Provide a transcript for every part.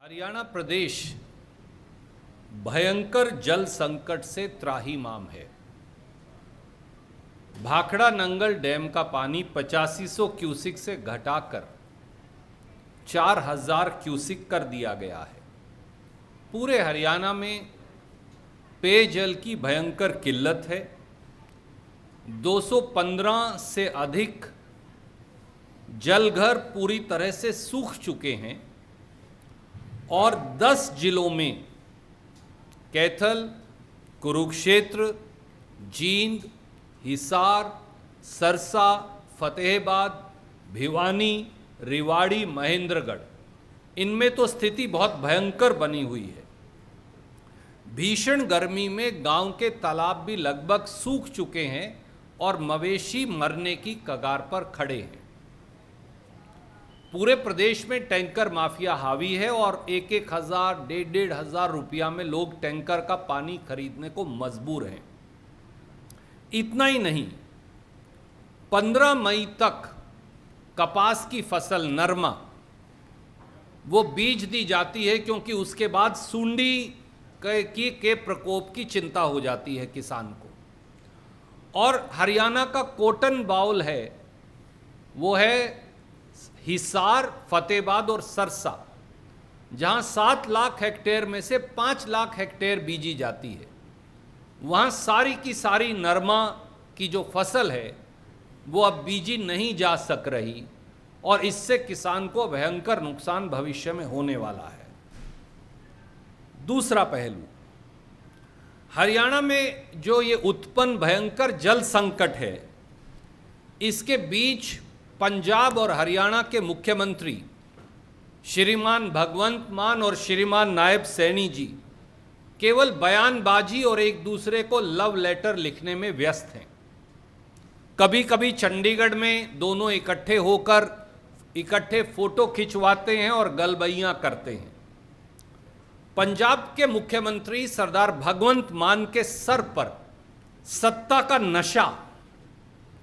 हरियाणा प्रदेश भयंकर जल संकट से त्राहिमाम है। भाखड़ा नंगल डैम का पानी 8500 क्यूसिक से घटाकर 4000 क्यूसिक कर दिया गया है। पूरे हरियाणा में पेयजल की भयंकर किल्लत है। 215 से अधिक जलघर पूरी तरह से सूख चुके हैं और 10 जिलों में कैथल, कुरुक्षेत्र, जींद, हिसार, सरसा, फतेहाबाद, भिवानी, रेवाड़ी, महेंद्रगढ़, इनमें तो स्थिति बहुत भयंकर बनी हुई है। भीषण गर्मी में गांव के तालाब भी लगभग सूख चुके हैं और मवेशी मरने की कगार पर खड़े हैं। पूरे प्रदेश में टैंकर माफिया हावी है और 1,000, 1,500 रुपया में लोग टैंकर का पानी खरीदने को मजबूर हैं। इतना ही नहीं, 15 मई तक कपास की फसल नरमा वो बीज दी जाती है, क्योंकि उसके बाद सुंडी के प्रकोप की चिंता हो जाती है किसान को। और हरियाणा का कॉटन बाउल है, वो है हिसार, फतेहाबाद और सरसा, जहां 7 लाख हेक्टेयर में से 5 लाख हेक्टेयर बीजी जाती है। वहां सारी की सारी नरमा की जो फसल है वो अब बीजी नहीं जा सक रही और इससे किसान को भयंकर नुकसान भविष्य में होने वाला है। दूसरा पहलू, हरियाणा में जो ये उत्पन्न भयंकर जल संकट है, इसके बीच पंजाब और हरियाणा के मुख्यमंत्री श्रीमान भगवंत मान और श्रीमान नायब सैनी जी केवल बयानबाजी और एक दूसरे को लव लेटर लिखने में व्यस्त हैं। कभी कभी चंडीगढ़ में दोनों इकट्ठे होकर इकट्ठे फोटो खिंचवाते हैं और गलबैयां करते हैं। पंजाब के मुख्यमंत्री सरदार भगवंत मान के सर पर सत्ता का नशा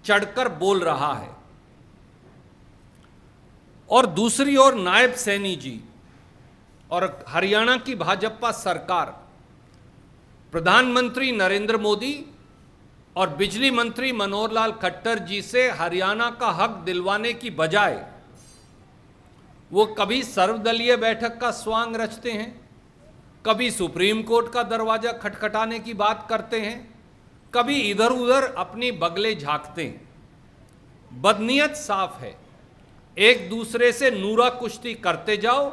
चढ़कर बोल रहा है और दूसरी ओर नायब सैनी जी और हरियाणा की भाजपा सरकार प्रधानमंत्री नरेंद्र मोदी और बिजली मंत्री मनोहर लाल खट्टर जी से हरियाणा का हक दिलवाने की बजाय वो कभी सर्वदलीय बैठक का स्वांग रचते हैं, कभी सुप्रीम कोर्ट का दरवाजा खटखटाने की बात करते हैं, कभी इधर उधर अपनी बगले झांकते हैं। बदनीयत साफ है, एक दूसरे से नूरा कुश्ती करते जाओ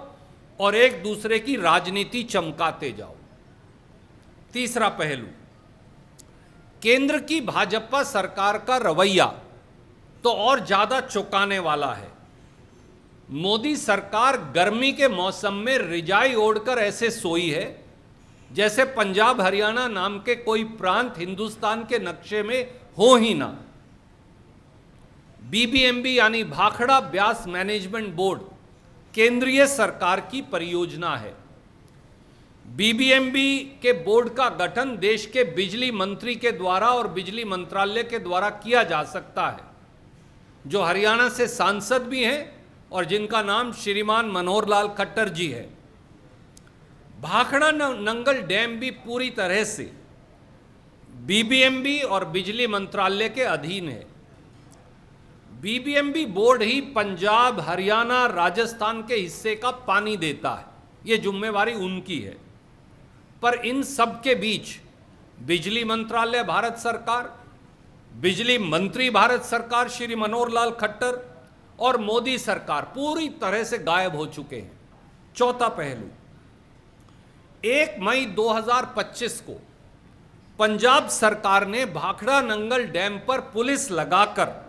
और एक दूसरे की राजनीति चमकाते जाओ। तीसरा पहलू, केंद्र की भाजपा सरकार का रवैया तो और ज्यादा चौंकाने वाला है। मोदी सरकार गर्मी के मौसम में रिजाई ओढ़कर ऐसे सोई है जैसे पंजाब हरियाणा नाम के कोई प्रांत हिंदुस्तान के नक्शे में हो ही ना। बीबीएमबी यानी भाखड़ा ब्यास मैनेजमेंट बोर्ड केंद्रीय सरकार की परियोजना है। बीबीएमबी के बोर्ड का गठन देश के बिजली मंत्री के द्वारा और बिजली मंत्रालय के द्वारा किया जा सकता है, जो हरियाणा से सांसद भी हैं और जिनका नाम श्रीमान मनोहर लाल खट्टर जी है। भाखड़ा नंगल डैम भी पूरी तरह से बीबीएमबी और बिजली मंत्रालय के अधीन है। बीबीएमबी बोर्ड ही पंजाब, हरियाणा, राजस्थान के हिस्से का पानी देता है, ये जिम्मेवारी उनकी है। पर इन सब के बीच बिजली मंत्रालय भारत सरकार, बिजली मंत्री भारत सरकार श्री मनोहर लाल खट्टर और मोदी सरकार पूरी तरह से गायब हो चुके हैं। चौथा पहलू, 1 मई 2025 को पंजाब सरकार ने भाखड़ा नंगल डैम पर पुलिस लगाकर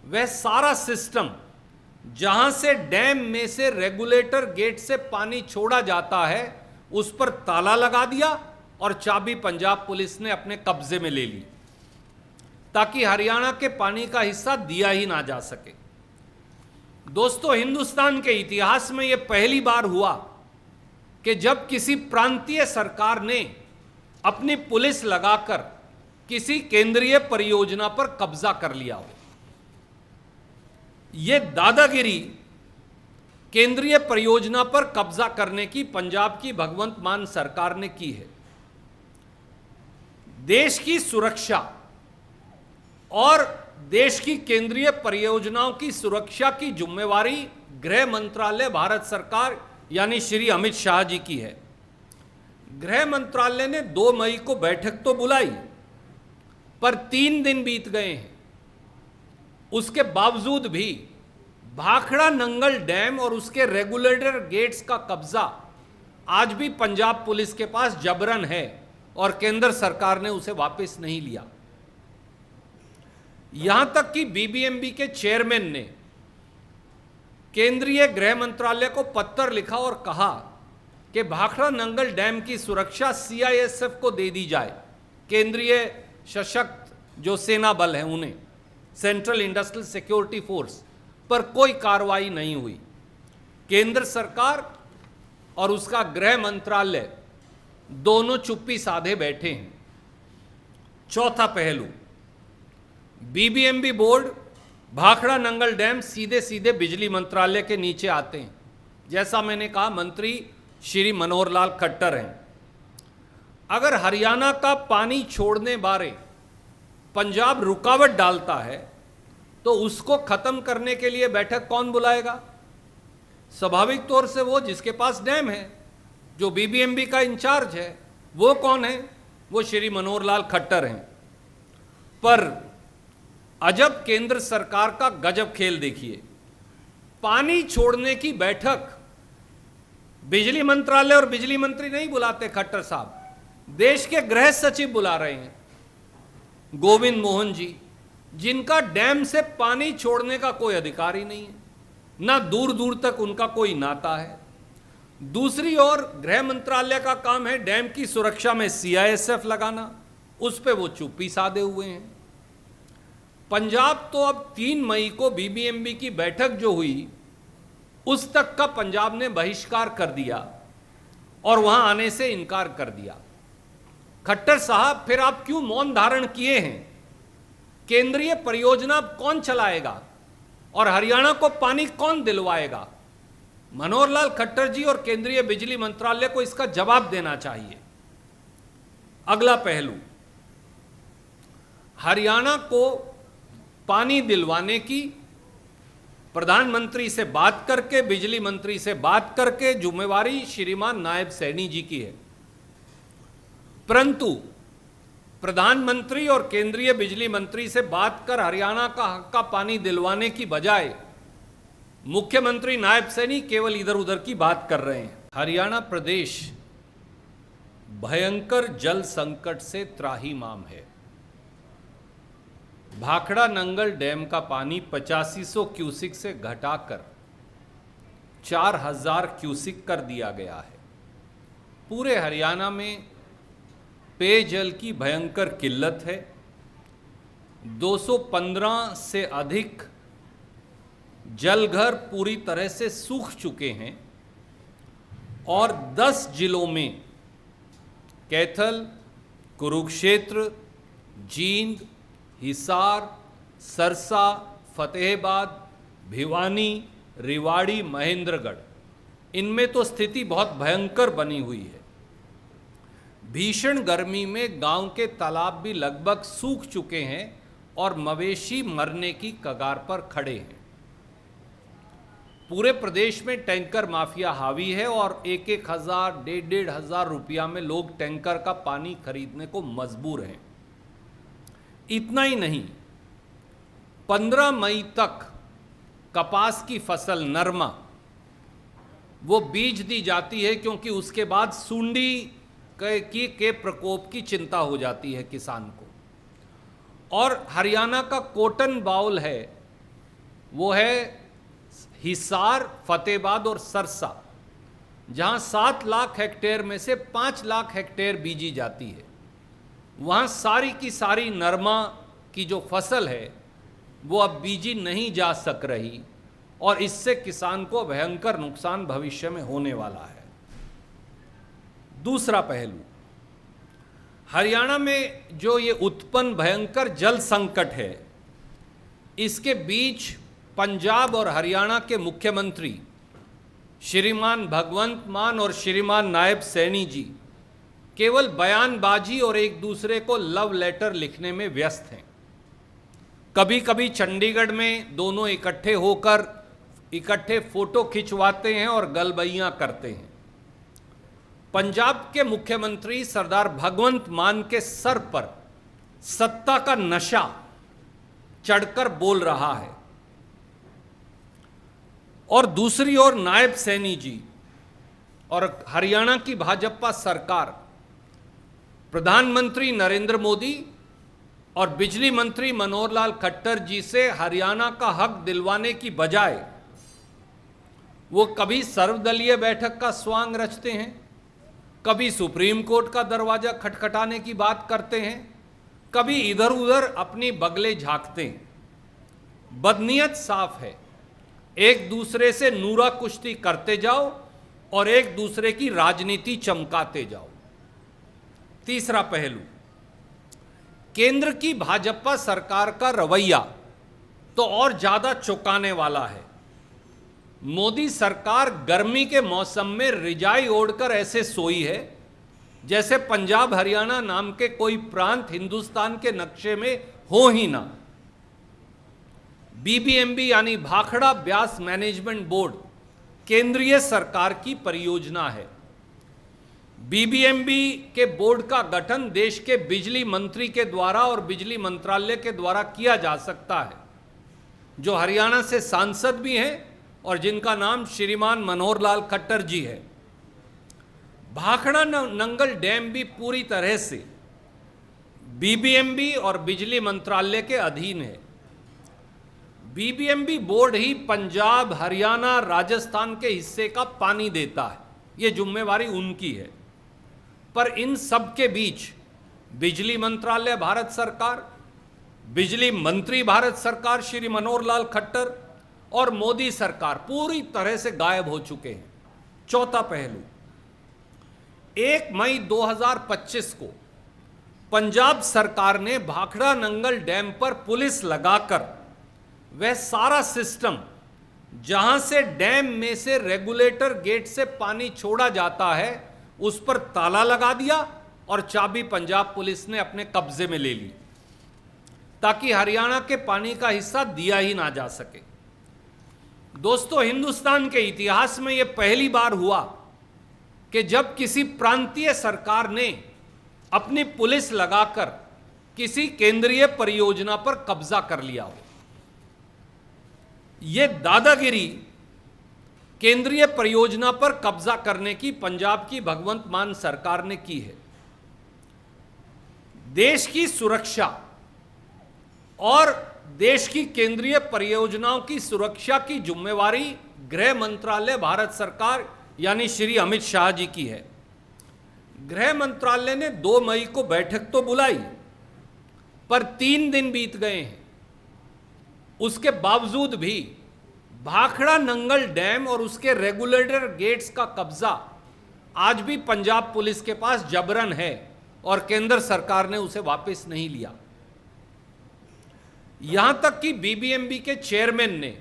वह सारा सिस्टम जहां से डैम में से रेगुलेटर गेट से पानी छोड़ा जाता है उस पर ताला लगा दिया और चाबी पंजाब पुलिस ने अपने कब्जे में ले ली, ताकि हरियाणा के पानी का हिस्सा दिया ही ना जा सके। दोस्तों, हिंदुस्तान के इतिहास में यह पहली बार हुआ कि जब किसी प्रांतीय सरकार ने अपनी पुलिस लगाकर किसी केंद्रीय परियोजना पर कब्जा कर लिया हो। यह दादागिरी केंद्रीय परियोजना पर कब्जा करने की पंजाब की भगवंत मान सरकार ने की है। देश की सुरक्षा और देश की केंद्रीय परियोजनाओं की सुरक्षा की जिम्मेवारी गृह मंत्रालय भारत सरकार यानी श्री अमित शाह जी की है। गृह मंत्रालय ने 2 मई को बैठक तो बुलाई, पर 3 दिन बीत गए हैं। उसके बावजूद भी भाखड़ा नंगल डैम और उसके रेगुलेटर गेट्स का कब्जा आज भी पंजाब पुलिस के पास जबरन है और केंद्र सरकार ने उसे वापस नहीं लिया। यहां तक कि बीबीएमबी के चेयरमैन ने केंद्रीय गृह मंत्रालय को पत्र लिखा और कहा कि भाखड़ा नंगल डैम की सुरक्षा सीआईएसएफ को दे दी जाए, केंद्रीय सशक्त जो सेना बल है उन्हें, सेंट्रल इंडस्ट्रियल सिक्योरिटी फोर्स। पर कोई कार्रवाई नहीं हुई। केंद्र सरकार और उसका गृह मंत्रालय दोनों चुप्पी साधे बैठे हैं। चौथा पहलू, BBMB board, Bhakra Nangal dam सीधे सीधे बिजली मंत्रालय के नीचे आते हैं। जैसा मैंने कहा, मंत्री श्री मनोहर लाल खट्टर हैं। अगर हरियाणा का पानी छोड़ने बारे पंजाब रुकावट डालता है तो उसको खत्म करने के लिए बैठक कौन बुलाएगा? स्वाभाविक तौर से वो जिसके पास डैम है, जो बीबीएमबी का इंचार्ज है। वो कौन है? वो श्री मनोहर लाल खट्टर हैं। पर अजब केंद्र सरकार का गजब खेल देखिए। पानी छोड़ने की बैठक बिजली मंत्रालय और बिजली मंत्री नहीं बुलाते खट्टर साहब, देश के गृह सचिव बुला रहे हैं, गोविंद मोहन जी, जिनका डैम से पानी छोड़ने का कोई अधिकार ही नहीं है, ना दूर दूर तक उनका कोई नाता है। दूसरी ओर गृह मंत्रालय का काम है डैम की सुरक्षा में सीआईएसएफ लगाना, उस पे वो चुप्पी साधे हुए हैं। पंजाब तो अब 3 मई को बीबीएमबी की बैठक जो हुई उस तक का पंजाब ने बहिष्कार कर दिया और वहां आने से इनकार कर दिया। खट्टर साहब, फिर आप क्यों मौन धारण किए हैं? केंद्रीय परियोजना कौन चलाएगा और हरियाणा को पानी कौन दिलवाएगा? मनोहर लाल खट्टर जी और केंद्रीय बिजली मंत्रालय को इसका जवाब देना चाहिए। अगला पहलू, हरियाणा को पानी दिलवाने की प्रधानमंत्री से बात करके, बिजली मंत्री से बात करके जिम्मेवारी श्रीमान नायब सैनी जी की है। परंतु प्रधानमंत्री और केंद्रीय बिजली मंत्री से बात कर हरियाणा का हक का पानी दिलवाने की बजाय मुख्यमंत्री नायब सैनी केवल इधर उधर की बात कर रहे हैं। हरियाणा प्रदेश भयंकर जल संकट से त्राहिमाम है। भाखड़ा नंगल डैम का पानी 8500 क्यूसिक से घटाकर 4000 क्यूसिक कर दिया गया है। पूरे हरियाणा में पेयजल की भयंकर किल्लत है। 215 से अधिक जलघर पूरी तरह से सूख चुके हैं और 10 जिलों में कैथल, कुरुक्षेत्र, जींद, हिसार, सरसा, फतेहाबाद, भिवानी, रेवाड़ी, महेंद्रगढ़, इनमें तो स्थिति बहुत भयंकर बनी हुई है। भीषण गर्मी में गांव के तालाब भी लगभग सूख चुके हैं और मवेशी मरने की कगार पर खड़े हैं। पूरे प्रदेश में टैंकर माफिया हावी है और 1,000, 1,500 रुपया में लोग टैंकर का पानी खरीदने को मजबूर हैं। इतना ही नहीं, 15 मई तक कपास की फसल नरमा वो बीज दी जाती है, क्योंकि उसके बाद सुंडी के प्रकोप की चिंता हो जाती है किसान को। और हरियाणा का कॉटन बाउल है, वो है हिसार, फतेहाबाद और सरसा, जहां 7 लाख हेक्टेयर में से 5 लाख हेक्टेयर बीजी जाती है। वहाँ सारी की सारी नरमा की जो फसल है वो अब बीजी नहीं जा सक रही और इससे किसान को भयंकर नुकसान भविष्य में होने वाला है। दूसरा पहलू, हरियाणा में जो ये उत्पन्न भयंकर जल संकट है, इसके बीच पंजाब और हरियाणा के मुख्यमंत्री श्रीमान भगवंत मान और श्रीमान नायब सैनी जी केवल बयानबाजी और एक दूसरे को लव लेटर लिखने में व्यस्त हैं। कभी कभी चंडीगढ़ में दोनों इकट्ठे होकर इकट्ठे फोटो खिंचवाते हैं और गलबैयां करते हैं। पंजाब के मुख्यमंत्री सरदार भगवंत मान के सर पर सत्ता का नशा चढ़कर बोल रहा है और दूसरी ओर नायब सैनी जी और हरियाणा की भाजपा सरकार प्रधानमंत्री नरेंद्र मोदी और बिजली मंत्री मनोहर लाल खट्टर जी से हरियाणा का हक दिलवाने की बजाय वो कभी सर्वदलीय बैठक का स्वांग रचते हैं, कभी सुप्रीम कोर्ट का दरवाजा खटखटाने की बात करते हैं, कभी इधर उधर अपनी बगले झांकते हैं। बदनीयत साफ है, एक दूसरे से नूरा कुश्ती करते जाओ और एक दूसरे की राजनीति चमकाते जाओ। तीसरा पहलू, केंद्र की भाजपा सरकार का रवैया तो और ज्यादा चौंकाने वाला है। मोदी सरकार गर्मी के मौसम में रिजाई ओढ़कर ऐसे सोई है जैसे पंजाब हरियाणा नाम के कोई प्रांत हिंदुस्तान के नक्शे में हो ही ना। बीबीएमबी यानी भाखड़ा ब्यास मैनेजमेंट बोर्ड केंद्रीय सरकार की परियोजना है। बीबीएमबी के बोर्ड का गठन देश के बिजली मंत्री के द्वारा और बिजली मंत्रालय के द्वारा किया जा सकता है, जो हरियाणा से सांसद भी हैं और जिनका नाम श्रीमान मनोहर लाल खट्टर जी है। भाखड़ा नंगल डैम भी पूरी तरह से बीबीएमबी और बिजली मंत्रालय के अधीन है। बीबीएमबी बोर्ड ही पंजाब हरियाणा राजस्थान के हिस्से का पानी देता है, ये जिम्मेवारी उनकी है। पर इन सब के बीच बिजली मंत्रालय भारत सरकार, बिजली मंत्री भारत सरकार श्री मनोहर लाल खट्टर और मोदी सरकार पूरी तरह से गायब हो चुके हैं। चौथा पहलू, 1 मई 2025 को पंजाब सरकार ने भाखड़ा नंगल डैम पर पुलिस लगाकर वह सारा सिस्टम जहां से डैम में से रेगुलेटर गेट से पानी छोड़ा जाता है उस पर ताला लगा दिया और चाबी पंजाब पुलिस ने अपने कब्जे में ले ली, ताकि हरियाणा के पानी का हिस्सा दिया ही ना जा सके। दोस्तों, हिंदुस्तान के इतिहास में यह पहली बार हुआ कि जब किसी प्रांतीय सरकार ने अपनी पुलिस लगाकर किसी केंद्रीय परियोजना पर कब्जा कर लिया हो। यह दादागिरी केंद्रीय परियोजना पर कब्जा करने की पंजाब की भगवंत मान सरकार ने की है। देश की सुरक्षा और देश की केंद्रीय परियोजनाओं की सुरक्षा की जिम्मेवारी गृह मंत्रालय भारत सरकार यानी श्री अमित शाह जी की है। गृह मंत्रालय ने 2 मई को बैठक तो बुलाई, पर 3 दिन बीत गए हैं। उसके बावजूद भी भाखड़ा नंगल डैम और उसके रेगुलेटर गेट्स का कब्जा आज भी पंजाब पुलिस के पास जबरन है और केंद्र सरकार ने उसे वापस नहीं लिया। यहां तक कि बीबीएमबी के चेयरमैन ने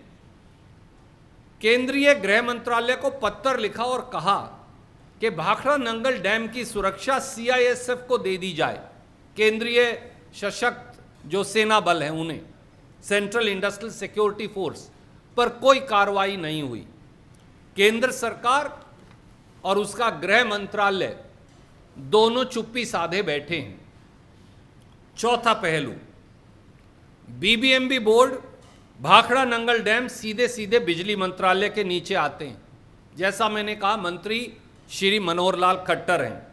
केंद्रीय गृह मंत्रालय को पत्र लिखा और कहा कि भाखड़ा नंगल डैम की सुरक्षा सीआईएसएफ को दे दी जाए, केंद्रीय सशक्त जो सेना बल है उन्हें, सेंट्रल इंडस्ट्रियल सिक्योरिटी फोर्स। पर कोई कार्रवाई नहीं हुई। केंद्र सरकार और उसका गृह मंत्रालय दोनों चुप्पी साधे बैठे हैं। चौथा पहलू, BBMB board, Bhakra Nangal dam सीधे सीधे बिजली मंत्रालय के नीचे आते हैं। जैसा मैंने कहा, मंत्री श्री मनोहर लाल खट्टर हैं।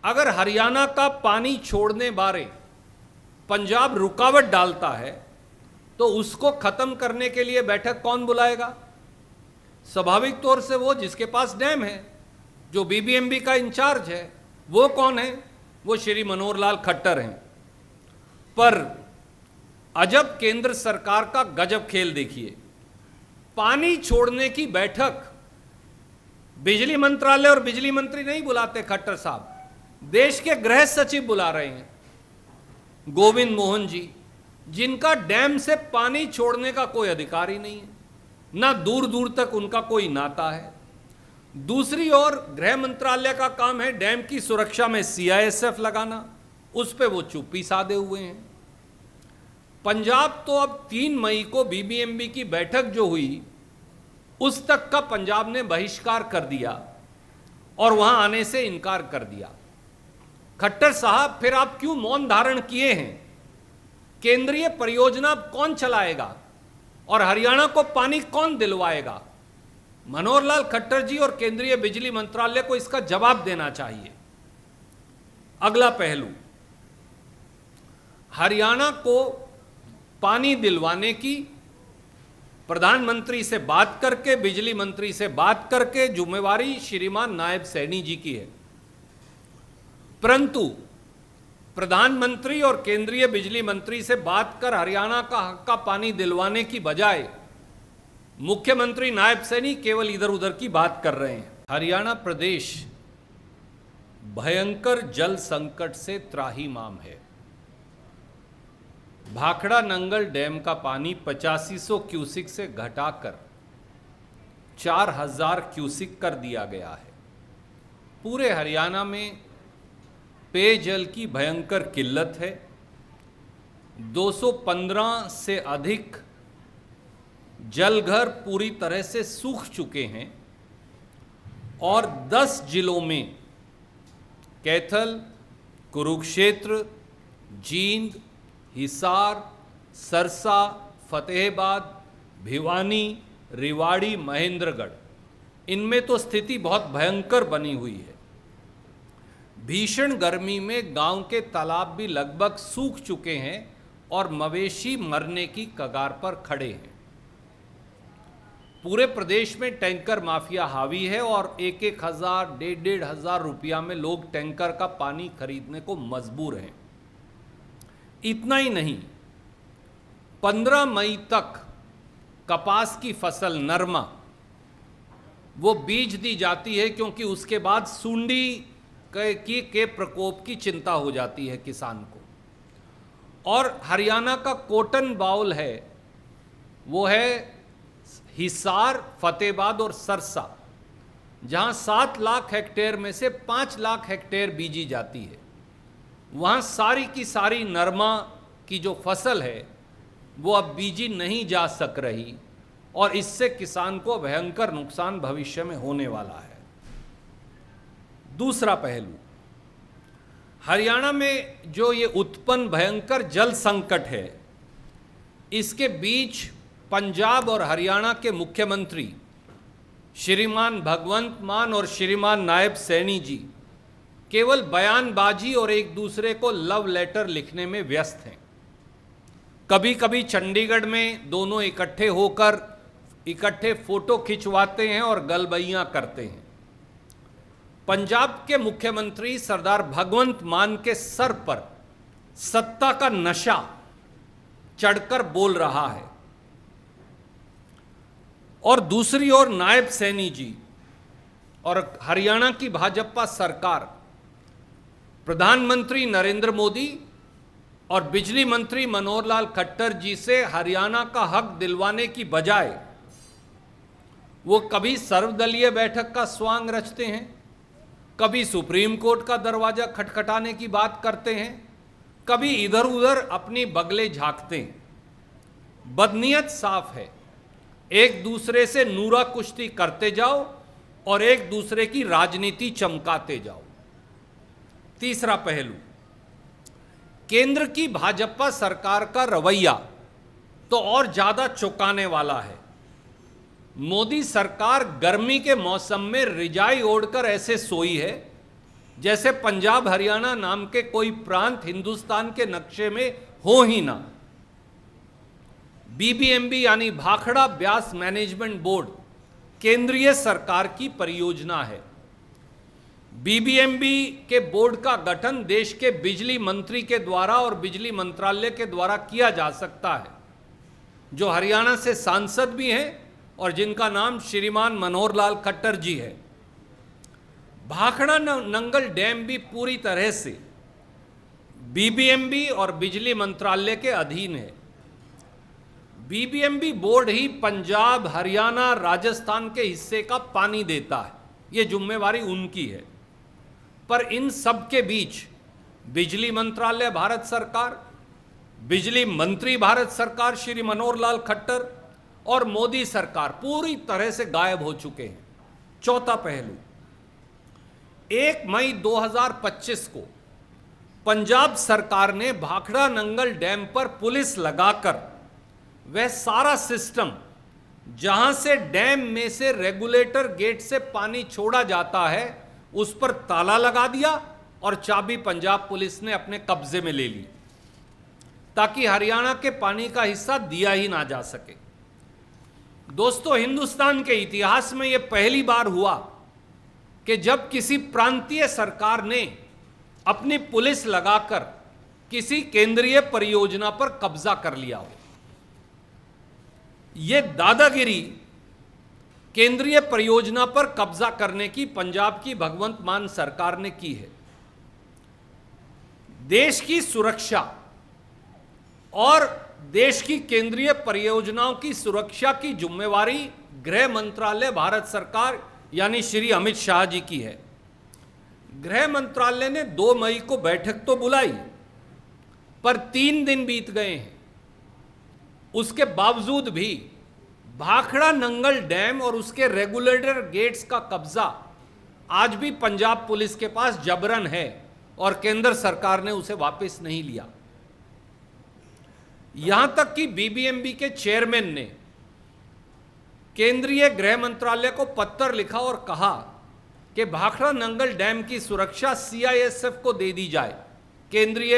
अगर हरियाणा का पानी छोड़ने बारे पंजाब रुकावट डालता है तो उसको खत्म करने के लिए बैठक कौन बुलाएगा? स्वाभाविक तौर से वो जिसके पास डैम है, जो बीबीएमबी का इंचार्ज है। वो कौन है? वो श्री मनोहर लाल खट्टर हैं। पर अजब केंद्र सरकार का गजब खेल देखिए, पानी छोड़ने की बैठक बिजली मंत्रालय और बिजली मंत्री नहीं बुलाते खट्टर साहब, देश के गृह सचिव बुला रहे हैं, गोविंद मोहन जी, जिनका डैम से पानी छोड़ने का कोई अधिकार ही नहीं है। ना दूर दूर तक उनका कोई नाता है। दूसरी ओर गृह मंत्रालय का काम है डैम की सुरक्षा में सीआईएसएफ लगाना, उस पे वो चुप्पी साधे हुए हैं। पंजाब तो अब 3 मई को बीबीएमबी की बैठक जो हुई उस तक का पंजाब ने बहिष्कार कर दिया और वहां आने से इनकार कर दिया। खट्टर साहब, फिर आप क्यों मौन धारण किए हैं? केंद्रीय परियोजना कौन चलाएगा और हरियाणा को पानी कौन दिलवाएगा? मनोहर लाल खट्टर जी और केंद्रीय बिजली मंत्रालय को इसका जवाब देना चाहिए। अगला पहलू, हरियाणा को पानी दिलवाने की प्रधानमंत्री से बात करके, बिजली मंत्री से बात करके जिम्मेवारी श्रीमान नायब सैनी जी की है, परंतु प्रधानमंत्री और केंद्रीय बिजली मंत्री से बात कर हरियाणा का हक का पानी दिलवाने की बजाय मुख्यमंत्री नायब सैनी केवल इधर उधर की बात कर रहे हैं। हरियाणा प्रदेश भयंकर जल संकट से त्राहिमाम है। भाखड़ा नंगल डैम का पानी 8500 क्यूसिक से घटाकर 4000 क्यूसिक कर दिया गया है। पूरे हरियाणा में पेयजल की भयंकर किल्लत है। 215 से अधिक जलघर पूरी तरह से सूख चुके हैं और 10 जिलों में कैथल, कुरुक्षेत्र, जींद, हिसार, सरसा, फतेहाबाद, भिवानी, रेवाड़ी, महेंद्रगढ़, इनमें तो स्थिति बहुत भयंकर बनी हुई है। भीषण गर्मी में गांव के तालाब भी लगभग सूख चुके हैं और मवेशी मरने की कगार पर खड़े हैं। पूरे प्रदेश में टैंकर माफिया हावी है और 1-1 हज़ार, 1,500 हज़ार रुपया में लोग टैंकर का पानी खरीदने को मजबूर हैं। इतना ही नहीं, 15 मई तक कपास की फसल नरमा वो बीज दी जाती है, क्योंकि उसके बाद सुंडी के प्रकोप की चिंता हो जाती है किसान को। और हरियाणा का कॉटन बाउल है, वो है हिसार, फतेहाबाद और सरसा, जहां 7 लाख हेक्टेयर में से 5 लाख हेक्टेयर बीजी जाती है। वहाँ सारी की सारी नरमा की जो फसल है वो अब बीजी नहीं जा सक रही और इससे किसान को भयंकर नुकसान भविष्य में होने वाला है। दूसरा पहलू, हरियाणा में जो ये उत्पन्न भयंकर जल संकट है, इसके बीच पंजाब और हरियाणा के मुख्यमंत्री श्रीमान भगवंत मान और श्रीमान नायब सैनी जी केवल बयानबाजी और एक दूसरे को लव लेटर लिखने में व्यस्त हैं। कभी कभी चंडीगढ़ में दोनों इकट्ठे होकर इकट्ठे फोटो खिंचवाते हैं और गलबैयां करते हैं। पंजाब के मुख्यमंत्री सरदार भगवंत मान के सर पर सत्ता का नशा चढ़कर बोल रहा है और दूसरी ओर नायब सैनी जी और हरियाणा की भाजपा सरकार प्रधानमंत्री नरेंद्र मोदी और बिजली मंत्री मनोहर लाल खट्टर जी से हरियाणा का हक दिलवाने की बजाय वो कभी सर्वदलीय बैठक का स्वांग रचते हैं, कभी सुप्रीम कोर्ट का दरवाजा खटखटाने की बात करते हैं, कभी इधर उधर अपनी बगले झांकते हैं। बदनीयत साफ है, एक दूसरे से नूरा कुश्ती करते जाओ और एक दूसरे की राजनीति चमकाते जाओ। तीसरा पहलू, केंद्र की भाजपा सरकार का रवैया तो और ज्यादा चौंकाने वाला है। मोदी सरकार गर्मी के मौसम में रिजाई ओढ़कर ऐसे सोई है जैसे पंजाब हरियाणा नाम के कोई प्रांत हिंदुस्तान के नक्शे में हो ही ना। बीबीएमबी यानी भाखड़ा ब्यास मैनेजमेंट बोर्ड केंद्रीय सरकार की परियोजना है। बीबीएमबी के बोर्ड का गठन देश के बिजली मंत्री के द्वारा और बिजली मंत्रालय के द्वारा किया जा सकता है, जो हरियाणा से सांसद भी हैं और जिनका नाम श्रीमान मनोहर लाल खट्टर जी है। भाखड़ा नंगल डैम भी पूरी तरह से बीबीएमबी और बिजली मंत्रालय के अधीन है। बीबीएमबी बोर्ड ही पंजाब, हरियाणा, राजस्थान के हिस्से का पानी देता है, ये जिम्मेवारी उनकी है। पर इन सब के बीच बिजली मंत्रालय भारत सरकार, बिजली मंत्री भारत सरकार श्री मनोहर लाल खट्टर और मोदी सरकार पूरी तरह से गायब हो चुके हैं। चौथा पहलू, 1 मई 2025 को पंजाब सरकार ने भाखड़ा नंगल डैम पर पुलिस लगाकर वह सारा सिस्टम जहां से डैम में से रेगुलेटर गेट से पानी छोड़ा जाता है उस पर ताला लगा दिया और चाबी पंजाब पुलिस ने अपने कब्जे में ले ली, ताकि हरियाणा के पानी का हिस्सा दिया ही ना जा सके। दोस्तों, हिंदुस्तान के इतिहास में यह पहली बार हुआ कि जब किसी प्रांतीय सरकार ने अपनी पुलिस लगाकर किसी केंद्रीय परियोजना पर कब्जा कर लिया हो। यह दादागिरी केंद्रीय परियोजना पर कब्जा करने की पंजाब की भगवंत मान सरकार ने की है। देश की सुरक्षा और देश की केंद्रीय परियोजनाओं की सुरक्षा की जिम्मेवारी गृह मंत्रालय भारत सरकार यानी श्री अमित शाह जी की है। गृह मंत्रालय ने 2 मई को बैठक तो बुलाई, पर 3 दिन बीत गए हैं। उसके बावजूद भी भाखड़ा नंगल डैम और उसके रेगुलेटर गेट्स का कब्जा आज भी पंजाब पुलिस के पास जबरन है और केंद्र सरकार ने उसे वापस नहीं लिया। यहां तक कि बीबीएमबी के चेयरमैन ने केंद्रीय गृह मंत्रालय को पत्र लिखा और कहा कि भाखड़ा नंगल डैम की सुरक्षा सीआईएसएफ को दे दी जाए, केंद्रीय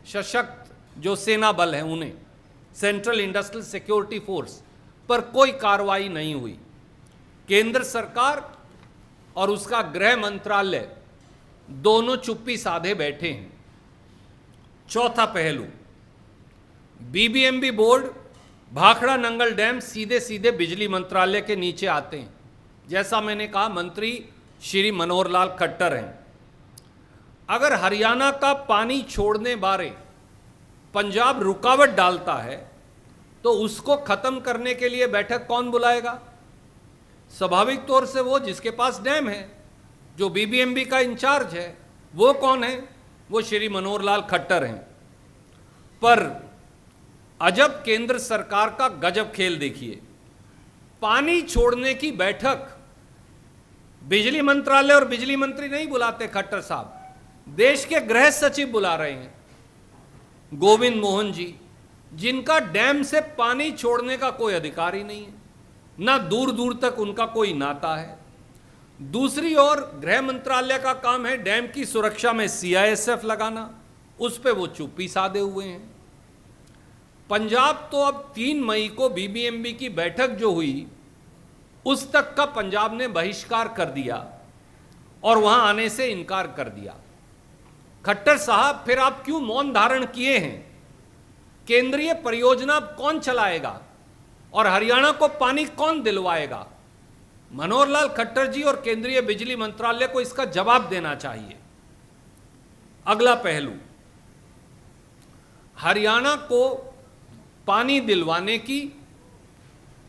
सशक्त जो सेना बल है उन्हें, सेंट्रल इंडस्ट्रियल सिक्योरिटी फोर्स। पर कोई कार्रवाई नहीं हुई। केंद्र सरकार और उसका गृह मंत्रालय दोनों चुप्पी साधे बैठे हैं। चौथा पहलू, BBMB board, Bhakra Nangal dam सीधे सीधे बिजली मंत्रालय के नीचे आते हैं। जैसा मैंने कहा, मंत्री श्री मनोहर लाल खट्टर हैं। अगर हरियाणा का पानी छोड़ने बारे पंजाब रुकावट डालता है तो उसको खत्म करने के लिए बैठक कौन बुलाएगा? स्वाभाविक तौर से वो जिसके पास डैम है, जो बीबीएमबी का इंचार्ज है। वो कौन है? वो श्री मनोहर लाल खट्टर हैं। पर अजब केंद्र सरकार का गजब खेल देखिए, पानी छोड़ने की बैठक बिजली मंत्रालय और बिजली मंत्री नहीं बुलाते खट्टर साहब, देश के गृह सचिव बुला रहे हैं, गोविंद मोहन जी, जिनका डैम से पानी छोड़ने का कोई अधिकार ही नहीं है, ना दूर दूर तक उनका कोई नाता है। दूसरी ओर गृह मंत्रालय का काम है डैम की सुरक्षा में सीआईएसएफ लगाना, उस पे वो चुप्पी साधे हुए हैं। पंजाब तो अब 3 मई को बीबीएमबी की बैठक जो हुई उस तक का पंजाब ने बहिष्कार कर दिया और वहां आने से इनकार कर दिया। खट्टर साहब, फिर आप क्यों मौन धारण किए हैं? केंद्रीय परियोजना कौन चलाएगा और हरियाणा को पानी कौन दिलवाएगा? मनोहर लाल खट्टर जी और केंद्रीय बिजली मंत्रालय को इसका जवाब देना चाहिए। अगला पहलू, हरियाणा को पानी दिलवाने की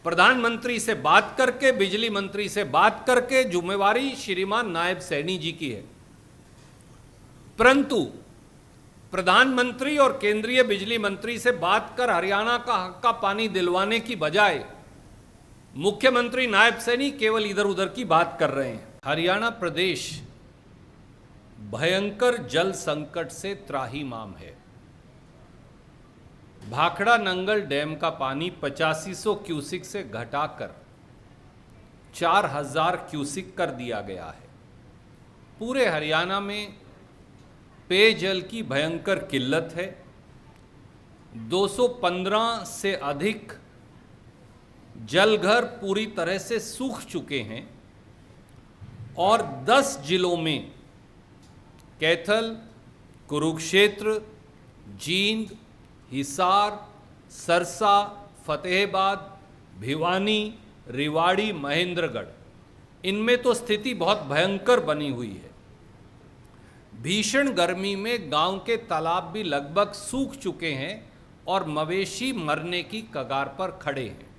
प्रधानमंत्री से बात करके, बिजली मंत्री से बात करके जिम्मेवारी श्रीमान नायब सैनी जी की है। परंतु प्रधानमंत्री और केंद्रीय बिजली मंत्री से बात कर हरियाणा का हक का पानी दिलवाने की बजाय मुख्यमंत्री नायब सैनी केवल इधर उधर की बात कर रहे हैं। हरियाणा प्रदेश भयंकर जल संकट से त्राहिमाम है। भाखड़ा नंगल डैम का पानी 8500 क्यूसिक से घटाकर 4000 क्यूसिक कर दिया गया है। पूरे हरियाणा में पेयजल की भयंकर किल्लत है। 215 से अधिक जलघर पूरी तरह से सूख चुके हैं और 10 जिलों में कैथल, कुरुक्षेत्र, जींद, हिसार, सरसा, फतेहाबाद, भिवानी, रेवाड़ी, महेंद्रगढ़, इनमें तो स्थिति बहुत भयंकर बनी हुई है। भीषण गर्मी में गांव के तालाब भी लगभग सूख चुके हैं और मवेशी मरने की कगार पर खड़े हैं।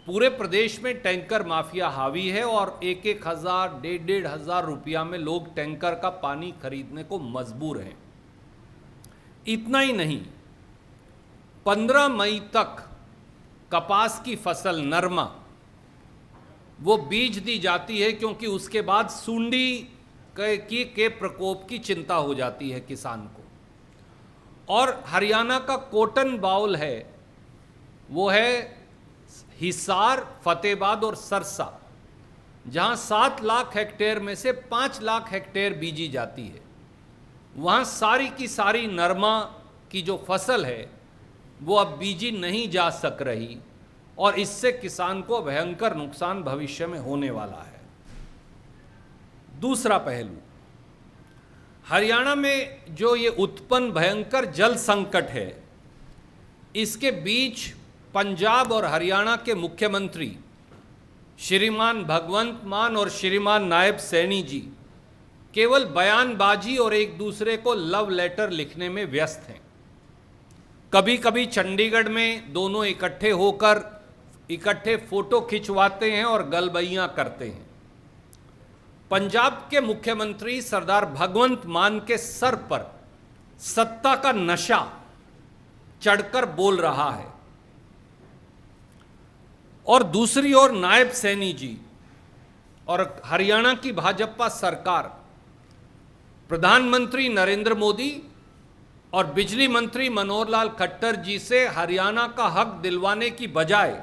पूरे प्रदेश में टैंकर माफिया हावी है और 1,000 1,500 रुपया में लोग टैंकर का पानी खरीदने को मजबूर हैं। इतना ही नहीं, 15 मई तक कपास की फसल नरमा वो बीज दी जाती है, क्योंकि उसके बाद सूंडी के प्रकोप की चिंता हो जाती है किसान को। और हरियाणा का कॉटन बाउल है, वो है हिसार, फतेहाबाद और सरसा, जहां 7 लाख हेक्टेयर में से 5 लाख हेक्टेयर बीजी जाती है। वहां सारी की सारी नरमा की जो फसल है वो अब बीजी नहीं जा सक रही और इससे किसान को भयंकर नुकसान भविष्य में होने वाला है। दूसरा पहलू, हरियाणा में जो ये उत्पन्न भयंकर जल संकट है, इसके बीच पंजाब और हरियाणा के मुख्यमंत्री श्रीमान भगवंत मान और श्रीमान नायब सैनी जी केवल बयानबाजी और एक दूसरे को लव लेटर लिखने में व्यस्त हैं। कभी कभी चंडीगढ़ में दोनों इकट्ठे होकर इकट्ठे फोटो खिंचवाते हैं और गलबैयां करते हैं। पंजाब के मुख्यमंत्री सरदार भगवंत मान के सर पर सत्ता का नशा चढ़कर बोल रहा है और दूसरी ओर नायब सैनी जी और हरियाणा की भाजपा सरकार प्रधानमंत्री नरेंद्र मोदी और बिजली मंत्री मनोहर लाल खट्टर जी से हरियाणा का हक दिलवाने की बजाय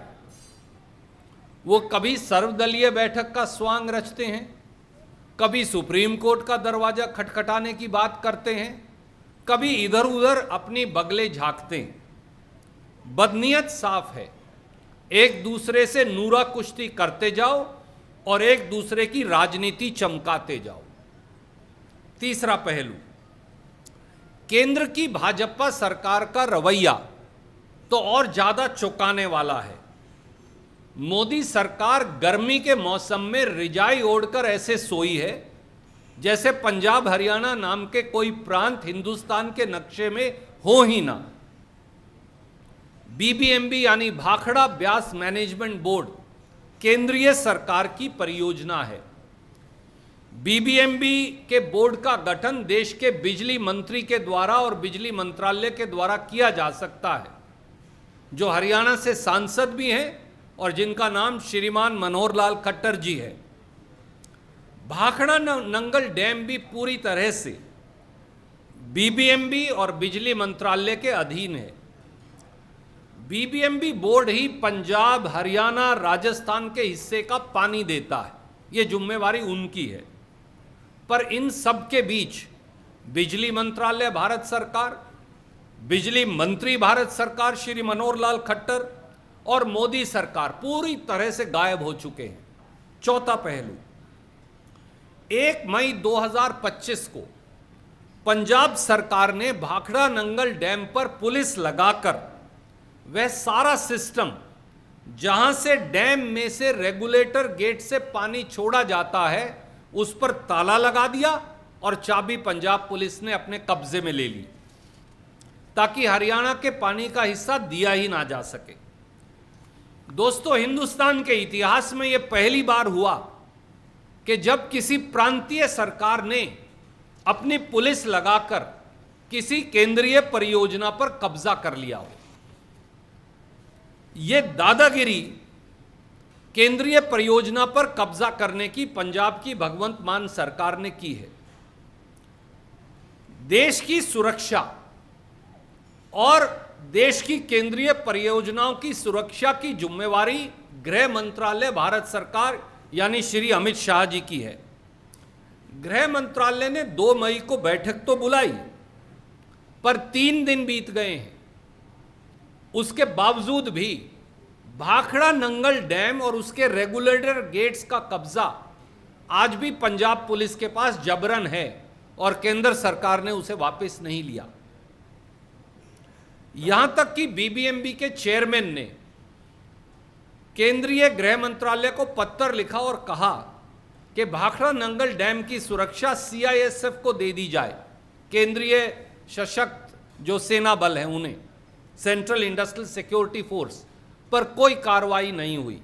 वो कभी सर्वदलीय बैठक का स्वांग रचते हैं, कभी सुप्रीम कोर्ट का दरवाजा खटखटाने की बात करते हैं, कभी इधर उधर अपनी बगले झांकते हैं। बदनीयत साफ है, एक दूसरे से नूरा कुश्ती करते जाओ और एक दूसरे की राजनीति चमकाते जाओ। तीसरा पहलू, केंद्र की भाजपा सरकार का रवैया तो और ज्यादा चौंकाने वाला है। मोदी सरकार गर्मी के मौसम में रिजाई ओढ़कर ऐसे सोई है जैसे पंजाब हरियाणा नाम के कोई प्रांत हिंदुस्तान के नक्शे में हो ही ना। बीबीएमबी यानी भाखड़ा ब्यास मैनेजमेंट बोर्ड केंद्रीय सरकार की परियोजना है। बीबीएमबी के बोर्ड का गठन देश के बिजली मंत्री के द्वारा और बिजली मंत्रालय के द्वारा किया जा सकता है, जो हरियाणा से सांसद भी हैं और जिनका नाम श्रीमान मनोहर लाल खट्टर जी है। भाखड़ा नंगल डैम भी पूरी तरह से बीबीएमबी और बिजली मंत्रालय के अधीन है। बीबीएमबी बोर्ड ही पंजाब, हरियाणा, राजस्थान के हिस्से का पानी देता है, ये जिम्मेवारी उनकी है। पर इन सब के बीच बिजली मंत्रालय भारत सरकार, बिजली मंत्री भारत सरकार श्री मनोहर लाल खट्टर और मोदी सरकार पूरी तरह से गायब हो चुके हैं। चौथा पहलू, 1 मई 2025 को पंजाब सरकार ने भाखड़ा नंगल डैम पर पुलिस लगाकर वह सारा सिस्टम जहां से डैम में से रेगुलेटर गेट से पानी छोड़ा जाता है उस पर ताला लगा दिया और चाबी पंजाब पुलिस ने अपने कब्जे में ले ली, ताकि हरियाणा के पानी का हिस्सा दिया ही ना जा सके। दोस्तों, हिंदुस्तान के इतिहास में यह पहली बार हुआ कि जब किसी प्रांतीय सरकार ने अपनी पुलिस लगाकर किसी केंद्रीय परियोजना पर कब्जा कर लिया हो। यह दादागिरी केंद्रीय परियोजना पर कब्जा करने की पंजाब की भगवंत मान सरकार ने की है। देश की सुरक्षा और देश की केंद्रीय परियोजनाओं की सुरक्षा की जिम्मेवारी गृह मंत्रालय भारत सरकार यानी श्री अमित शाह जी की है। गृह मंत्रालय ने 2 मई को बैठक तो बुलाई, पर 3 दिन बीत गए हैं। उसके बावजूद भी भाखड़ा नंगल डैम और उसके रेगुलेटर गेट्स का कब्जा आज भी पंजाब पुलिस के पास जबरन है और केंद्र सरकार ने उसे वापस नहीं लिया। यहां तक कि बीबीएमबी के चेयरमैन ने केंद्रीय गृह मंत्रालय को पत्र लिखा और कहा कि भाखड़ा नंगल डैम की सुरक्षा सीआईएसएफ को दे दी जाए, केंद्रीय सशक्त जो सेना बल हैं उन्हें, सेंट्रल इंडस्ट्रियल सिक्योरिटी फोर्स पर कोई कार्रवाई नहीं हुई।